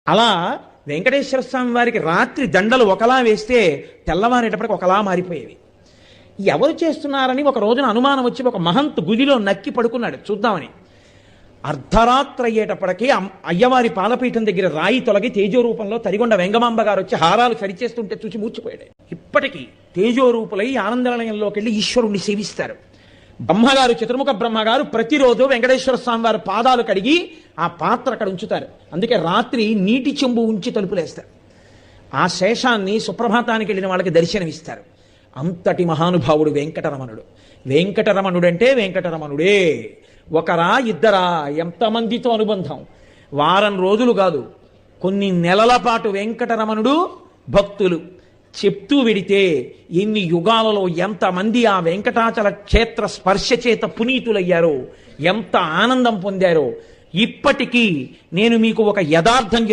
అలా వెంకటేశ్వర స్వామి వారికి రాత్రి దండలు ఒకలా వేస్తే తెల్లవారేటప్పటికి ఒకలా మారిపోయేవి. ఎవరు చేస్తున్నారని ఒక రోజున అనుమానం వచ్చి ఒక మహంత్ గుదిలో నక్కి పడుకున్నాడు చూద్దామని. అర్ధరాత్రి అయ్యేటప్పటికీ అయ్యవారి పాదపీఠం దగ్గర రాయి తొలగి తేజోరూపంలో తరిగొండ వెంగమాంబ గారు వచ్చి హారాలు సరిచేస్తుంటే చూసి మూర్చిపోయాడు. ఇప్పటికీ తేజోరూపులై ఆనందనిలయంలోకి వెళ్ళి ఈశ్వరుణ్ణి సేవిస్తారు. బ్రహ్మగారు, చతుర్ముఖ బ్రహ్మగారు ప్రతిరోజు వెంకటేశ్వర స్వామి వారి పాదాలు కడిగి ఆ పాత్ర అక్కడ ఉంచుతారు. అందుకే రాత్రి నీటి చెంబు ఉంచి తలుపులేస్తారు. ఆ శేషాన్ని సుప్రభాతానికి వెళ్ళిన వాళ్ళకి దర్శనమిస్తారు. అంతటి మహానుభావుడు వెంకటరమణుడు. వెంకటరమణుడంటే వెంకటరమణుడే. ఒకరా ఇద్దరా, ఎంతమందితో అనుబంధం. వారం రోజులు కాదు, కొన్ని నెలల పాటు వెంకటరమణుడు భక్తులు చెప్తూ వెడితే ఎన్ని యుగాలలో ఎంతమంది ఆ వెంకటాచల క్షేత్ర స్పర్శ చేత పునీతులయ్యారో, ఎంత ఆనందం పొందారో. ఇప్పటికీ నేను మీకు ఒక యథార్థం